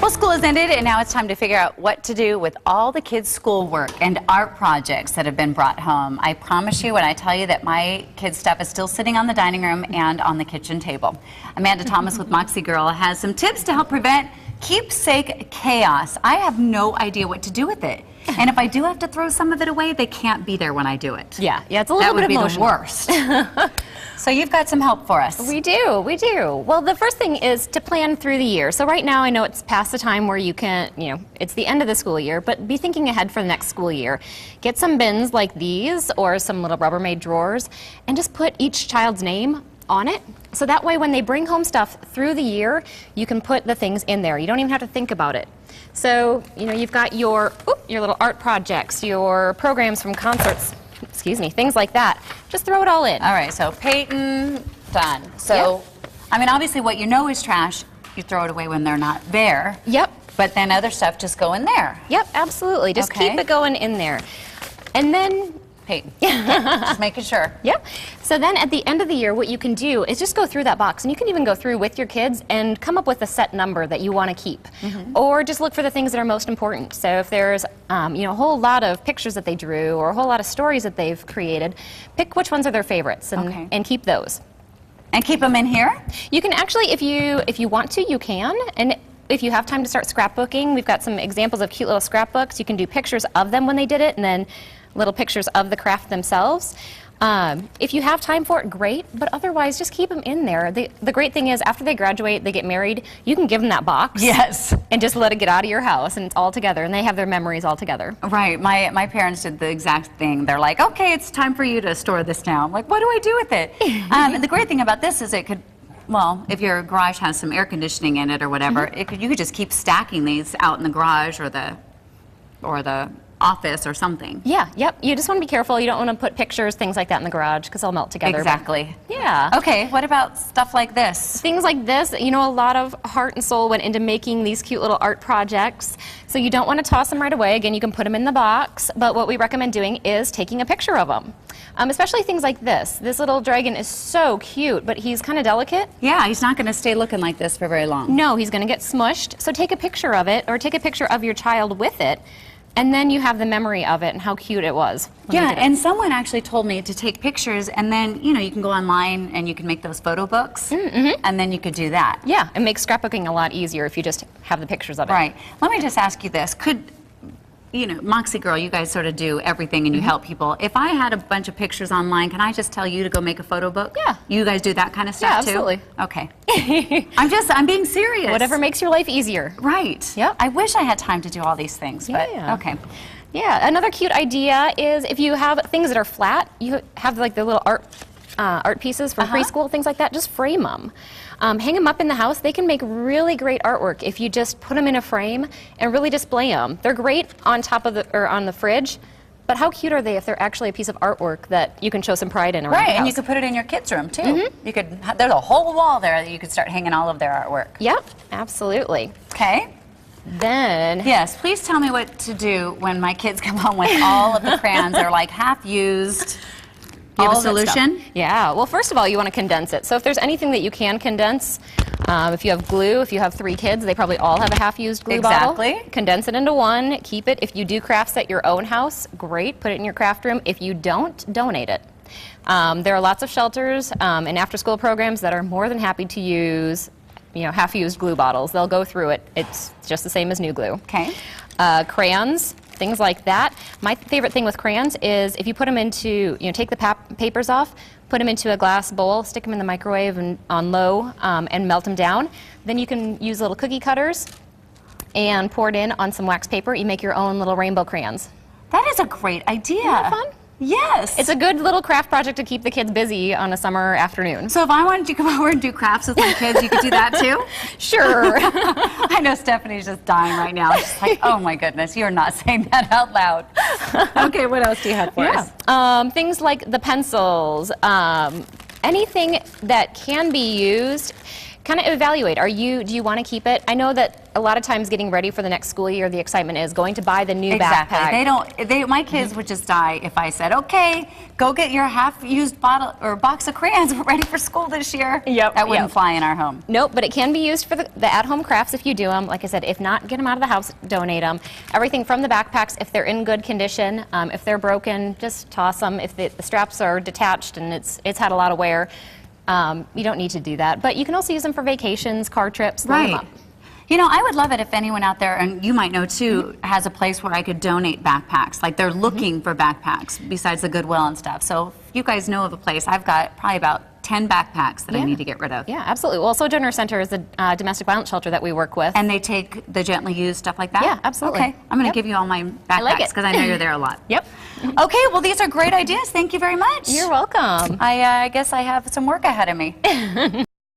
Well, school has ended, and now it's time to figure out what to do with all the kids' schoolwork and art projects that have been brought home. I promise you when I tell you that my kids' stuff is still sitting on the dining room and on the kitchen table. Amanda Thomas with Moxi Girl has some tips to help prevent keepsake chaos. I have no idea what to do with it. And if I do have to throw some of it away, they can't be there when I do it. Yeah, it's a little bit emotional. That would be the worst. So you've got some help for us. We do. Well, the first thing is to plan through the year. So right now I know it's past the time where you can, it's the end of the school year, but be thinking ahead for the next school year. Get some bins like these or some little Rubbermaid drawers and just put each child's name on it. So that way when they bring home stuff through the year, you can put the things in there. You don't even have to think about it. So, you've got your little art projects, your programs from concerts, things like that. Just throw it all in. All right, so Peyton, done. So, I mean, obviously what you know is trash, you throw it away when they're not there. Yep. But then other stuff just go in there. Yep, absolutely. Just keep it going in there. And then Peyton. Just making sure. Yep. So then at the end of the year, what you can do is just go through that box, and you can even go through with your kids and come up with a set number that you want to keep. Or just look for the things that are most important. So if there's a whole lot of pictures that they drew or a whole lot of stories that they've created, pick which ones are their favorites and keep those. And keep them in here? You can actually, if you want to, you can. And if you have time to start scrapbooking, we've got some examples of cute little scrapbooks. You can do pictures of them when they did it, and then little pictures of the craft themselves. If you have time for it, great, but otherwise just keep them in there. The great thing is after they graduate, they get married, you can give them that box. Yes. And just let it get out of your house, and it's all together, and they have their memories all together. Right. My parents did the exact thing. They're like, okay, it's time for you to store this now. I'm like, what do I do with it? And the great thing about this is it could, well, if your garage has some air conditioning in it or whatever, you could just keep stacking these out in the garage or the office or something. Yeah, yep. You just want to be careful. You don't want to put pictures, things like that in the garage because they'll melt together. Exactly. Yeah. Okay, what about stuff like this? Things like this, a lot of heart and soul went into making these cute little art projects. So you don't want to toss them right away. Again, you can put them in the box, but what we recommend doing is taking a picture of them. Especially things like this. This little dragon is so cute, but he's kind of delicate. Yeah, he's not going to stay looking like this for very long. No, he's going to get smushed. So take a picture of it, or take a picture of your child with it, and then you have the memory of it and how cute it was. Yeah, and someone actually told me to take pictures, and then, you can go online and you can make those photo books, and then you could do that. Yeah, it makes scrapbooking a lot easier if you just have the pictures of it. Right. Let me just ask you this. Could, Moxi Girl, you guys sort of do everything and you help people. If I had a bunch of pictures online, can I just tell you to go make a photo book? Yeah. You guys do that kind of stuff too? Absolutely. Okay. I'm being serious. Whatever makes your life easier. Right. Yep. I wish I had time to do all these things, but okay. Yeah, another cute idea is if you have things that are flat, you have like the little art pieces from preschool, things like that, just frame them. Hang them up in the house. They can make really great artwork if you just put them in a frame and really display them. They're great on top of on the fridge, but how cute are they if they're actually a piece of artwork that you can show some pride in around the house? And you could put it in your kids' room too. You could. There's a whole wall there that you could start hanging all of their artwork. Yep, absolutely. Okay. Then yes, please tell me what to do when my kids come home with all of the crayons that are like half used. You have a solution? Yeah, well, first of all, you want to condense it. So if there's anything that you can condense, if you have glue, if you have 3 kids, they probably all have a half-used glue bottle. Condense it into one, keep it. If you do crafts at your own house, great, put it in your craft room. If you don't, donate it. There are lots of shelters and after-school programs that are more than happy to use half-used glue bottles. They'll go through it. It's just the same as new glue. Okay. Crayons, things like that. My favorite thing with crayons is if you put them into, take the papers off, put them into a glass bowl, stick them in the microwave and on low, and melt them down. Then you can use little cookie cutters and pour it in on some wax paper. You make your own little rainbow crayons. That is a great idea. Isn't that fun? Yes. It's a good little craft project to keep the kids busy on a summer afternoon. So if I wanted to come over and do crafts with my kids, you could do that too? Sure. I know Stephanie's just dying right now. She's like, oh my goodness, you're not saying that out loud. Okay, what else do you have for us? Things like the pencils, anything that can be used kind of evaluate. Do you want to keep it? I know that a lot of times getting ready for the next school year, the excitement is going to buy the new backpack. My kids would just die if I said, okay, go get your half-used bottle or box of crayons. We're ready for school this year. Yep. That wouldn't fly in our home. Nope, but it can be used for the at-home crafts if you do them. Like I said, if not, get them out of the house, donate them. Everything from the backpacks, if they're in good condition, if they're broken, just toss them. If the straps are detached and it's had a lot of wear, you don't need to do that. But you can also use them for vacations, car trips, load them up. You know, I would love it if anyone out there, and you might know too, has a place where I could donate backpacks. Like they're looking for backpacks besides the Goodwill and stuff. So if you guys know of a place, I've got probably about 10 backpacks that I need to get rid of. Yeah, absolutely. Well, Sojourner Donor Center is a domestic violence shelter that we work with. And they take the gently used stuff like that? Yeah, absolutely. Okay, I'm going to give you all my backpacks because I know you're there a lot. Yep. Okay, well, these are great ideas. Thank you very much. You're welcome. I guess I have some work ahead of me.